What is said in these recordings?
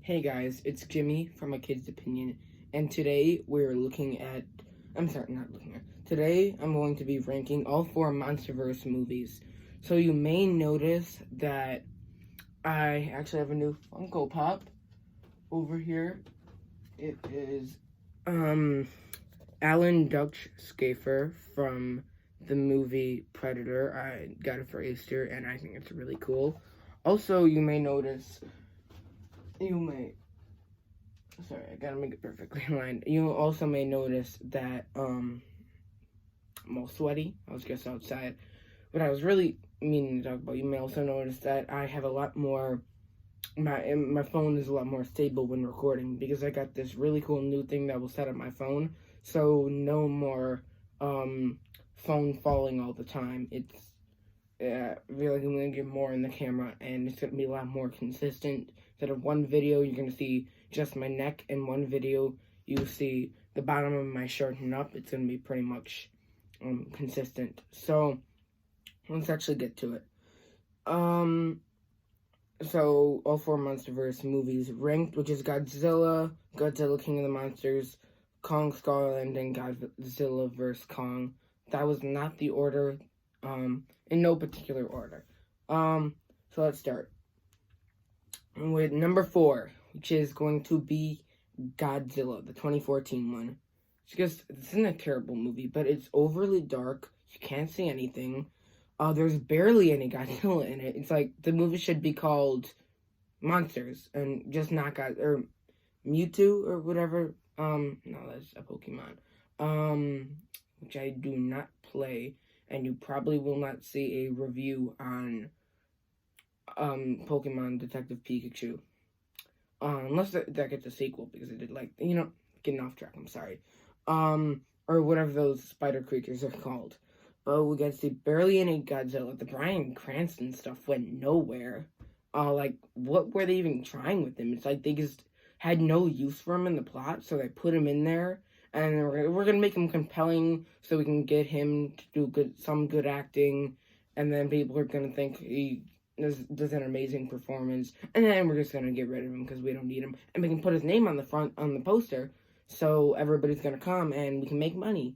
Hey guys, it's Jimmy from A Kid's Opinion, and today we're looking at. I'm sorry, not looking at. Today I'm going to be ranking all four MonsterVerse movies. So you may notice that I actually have a new Funko Pop over here. It is Alan Dutch Schaefer from the movie Predator. I got it for Easter, and I think it's really cool. Also, you may notice. Sorry, I gotta make it perfectly aligned. You also may notice that I'm all sweaty. I was just outside. What I was really meaning to talk about, you may also notice that I have a lot more. My phone is a lot more stable when recording because I got this really cool new thing that will set up my phone, so no more phone falling all the time. It's I feel like I'm gonna get more in the camera, and it's gonna be a lot more consistent. Instead of one video, you're gonna see just my neck, and one video you see the bottom of my shirt and up. It's gonna be pretty much consistent. So let's actually get to it. So all four MonsterVerse movies ranked, which is Godzilla, Godzilla King of the Monsters, Kong Skull Island, and Godzilla vs. Kong. That was not the order. In no particular order. So let's start with number 4, which is going to be Godzilla, the 2014 one. It's isn't a terrible movie, but it's overly dark. You can't see anything. There's barely any Godzilla in it. It's like the movie should be called Monsters and just not or Mewtwo or whatever. No, that's a Pokemon. Which I do not play. And you probably will not see a review on Pokemon Detective Pikachu. Unless that gets a sequel, because it did, getting off track, I'm sorry. Or whatever those spider creatures are called. But we get to see barely any Godzilla. The Bryan Cranston stuff went nowhere. What were they even trying with him? It's like they just had no use for him in the plot, so they put him in there. And we're gonna make him compelling so we can get him to do some good acting, and then people are gonna think he does an amazing performance, and then we're just gonna get rid of him because we don't need him, and we can put his name on the front on the poster, so everybody's gonna come and we can make money.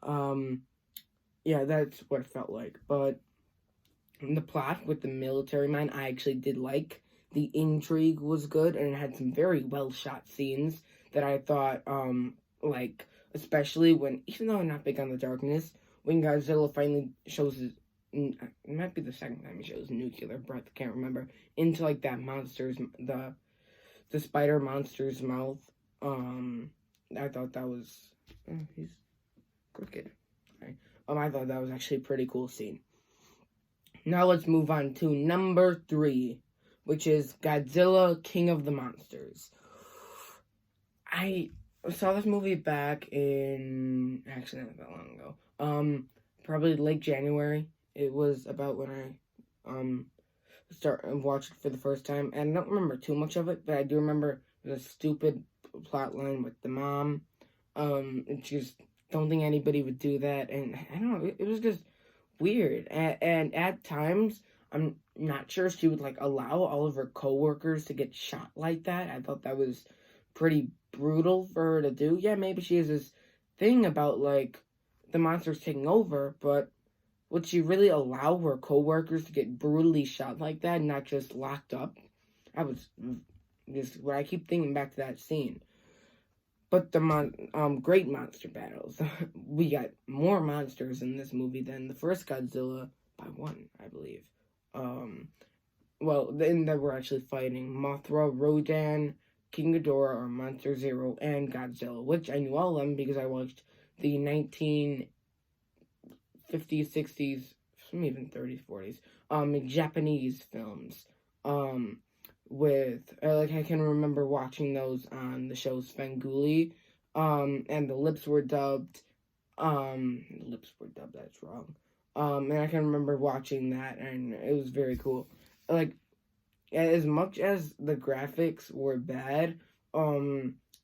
Yeah, that's what it felt like. But the plot with the military man, I actually did like. The intrigue was good, and it had some very well shot scenes that I thought especially when, even though I'm not big on the darkness, when Godzilla finally shows his, it might be the second time he shows nuclear breath, I can't remember, into that monster's, the spider monster's mouth. I thought that was, he's crooked. Sorry. I thought that was actually a pretty cool scene. Now let's move on to number 3, which is Godzilla, King of the Monsters. I saw this movie back in, actually not that long ago, probably late January. It was about when I watched it for the first time, and I don't remember too much of it, but I do remember the stupid plot line with the mom. Just don't think anybody would do that, and I don't know, it was just weird, and at times, I'm not sure she would, allow all of her coworkers to get shot like that. I thought that was pretty brutal for her to do. Yeah, maybe she has this thing about, the monsters taking over, but would she really allow her coworkers to get brutally shot like that and not just locked up? I was just, when I keep thinking back to that scene. But the great monster battles. We got more monsters in this movie than the first Godzilla by 1, I believe. Well, then that we're actually fighting Mothra, Rodan, King Ghidorah, or Monster Zero, and Godzilla, which I knew all of them because I watched the 1950s, 60s, some even 30s, 40s, Japanese films, with, I can remember watching those on the show Svengoolie, and the lips were dubbed, that's wrong, and I can remember watching that, and it was very cool. As much as the graphics were bad,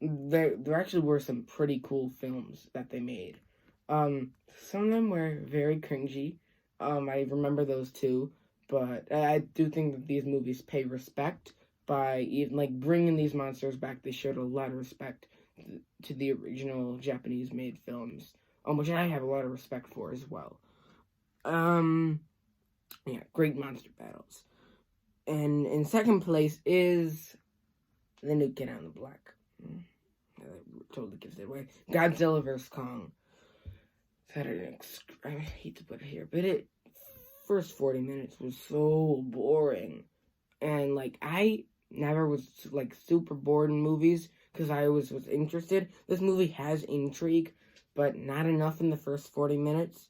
there actually were some pretty cool films that they made. Some of them were very cringy. I remember those too, but I do think that these movies pay respect by even like bringing these monsters back. They showed a lot of respect to the original Japanese made films, which I have a lot of respect for as well. Yeah, great monster battles. And in second place is the new Kid on the Block. That totally gives it away. Godzilla vs. Kong. I hate to put it here, but first 40 minutes was so boring. And like I never was like super bored in movies because I always was interested. This movie has intrigue, but not enough in the first 40 minutes.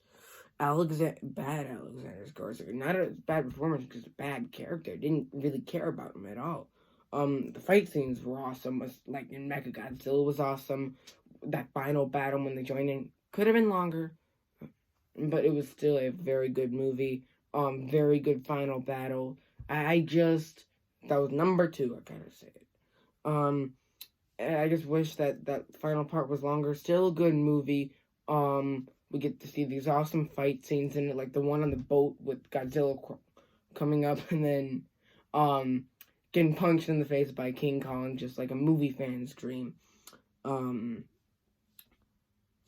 Bad Alexander Skarsgård. Not a bad performance, because a bad character. Didn't really care about him at all. The fight scenes were awesome. Like in Mechagodzilla was awesome. That final battle when they joined in could have been longer, but it was still a very good movie. Very good final battle. That was number 2. I gotta say it. I just wish that final part was longer. Still a good movie. We get to see these awesome fight scenes in it, like the one on the boat with Godzilla coming up and then getting punched in the face by King Kong, just like a movie fan's dream.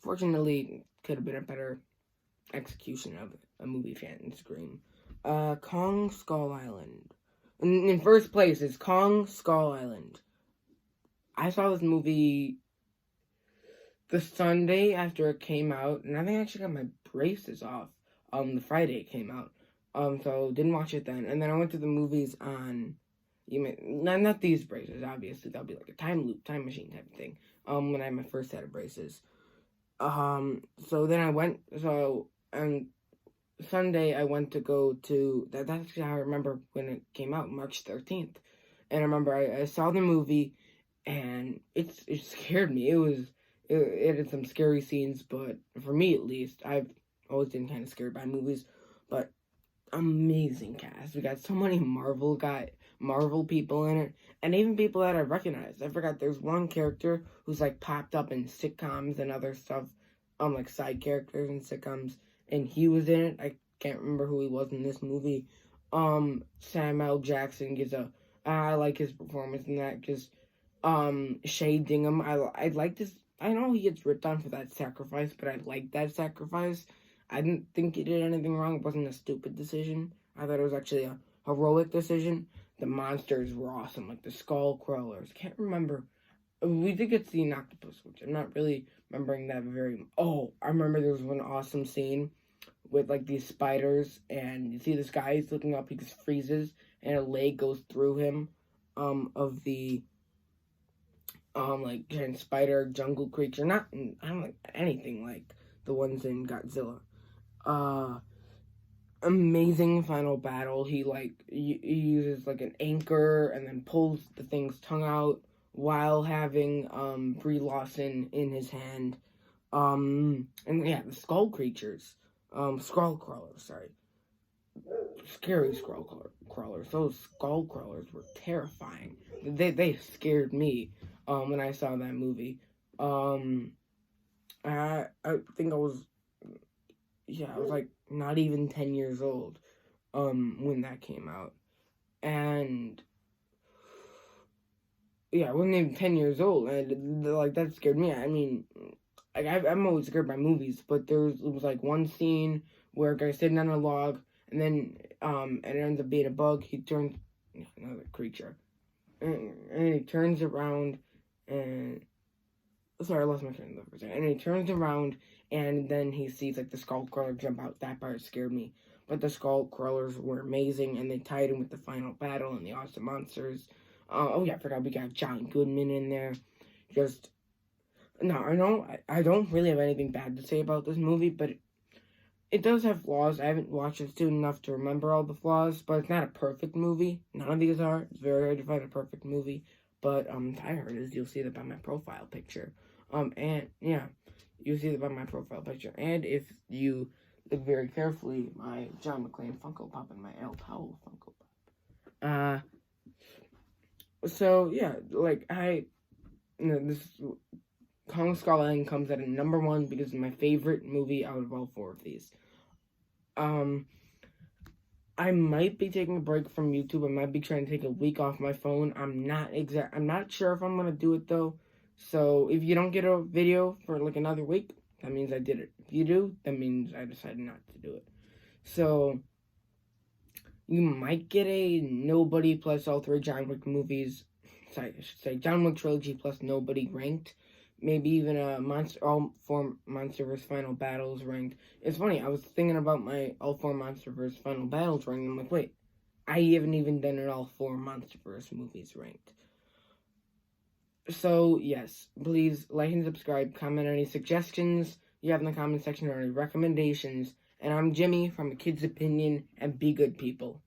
Fortunately, could have been a better execution of a movie fan's dream. Kong Skull Island. In first place is Kong Skull Island. I saw this movie the Sunday after it came out, and I think I actually got my braces off the Friday it came out. So didn't watch it then. And then I went to the movies on, not these braces, obviously. That'll be like a time loop, time machine type of thing. When I had my first set of braces. So then I went, and Sunday I went to go to, that's actually how I remember when it came out, March 13th. And I remember I saw the movie, and it scared me. It had some scary scenes, but for me at least, I've always been kind of scared by movies. But amazing cast. We got so many Marvel people in it, and even people that I recognized. I forgot there's one character who's like popped up in sitcoms and other stuff, like side characters in sitcoms, and he was in it. I can't remember who he was in this movie. Samuel Jackson I like his performance in that. Just shading him. I like this. I know he gets ripped on for that sacrifice, but I like that sacrifice. I didn't think he did anything wrong. It wasn't a stupid decision. I thought it was actually a heroic decision. The monsters were awesome, like the skull crawlers. Can't remember. We did get to see an octopus, which I'm not really remembering that very. Oh, I remember there was one awesome scene with like these spiders, and you see this guy, he's looking up, he just freezes, and a leg goes through him, of the like giant spider jungle creature. I don't like anything like the ones in Godzilla. Amazing final battle. He uses like an anchor and then pulls the thing's tongue out while having Brie Larson in his hand. And yeah, the skull crawlers, sorry. Scary skull crawlers. Those skull crawlers were terrifying. They scared me when I saw that movie. I think I was like not even 10 years old when that came out. And yeah, I wasn't even 10 years old, and like that scared me. I mean, like I'm always scared by movies, but it was like one scene where a guy's sitting on a log, and then it ends up being a bug. He turns another creature, and he turns around, and sorry, I lost my train of thought for a second. And he turns around, and then he sees like the skull crawler jump out. That part scared me, but the skull crawlers were amazing, and they tied in with the final battle and the awesome monsters. Oh yeah, I forgot we got John Goodman in there. I don't really have anything bad to say about this movie, but it does have flaws. I haven't watched it soon enough to remember all the flaws, but it's not a perfect movie. None of these are. It's very hard to find a perfect movie, but I heard is you'll see that by my profile picture. And yeah, you'll see that by my profile picture. And if you look very carefully, my John McClane Funko Pop and my El Powell Funko Pop. So yeah, like this Kong Skull Island comes at a number 1 because it's my favorite movie out of all 4 of these. I might be taking a break from YouTube. I might be trying to take a week off my phone. I'm not sure if I'm gonna do it though. So if you don't get a video for like another week, that means I did it. If you do, that means I decided not to do it. So you might get a Nobody plus all three John Wick movies. Sorry, I should say John Wick trilogy plus Nobody ranked. Maybe even a all four MonsterVerse Final Battles ranked. It's funny. I was thinking about my all four MonsterVerse Final Battles ranked. I'm like, wait, I haven't even done it all four MonsterVerse movies ranked. So yes, please like and subscribe. Comment any suggestions you have in the comment section or any recommendations. And I'm Jimmy from A Kid's Opinion, and be good people.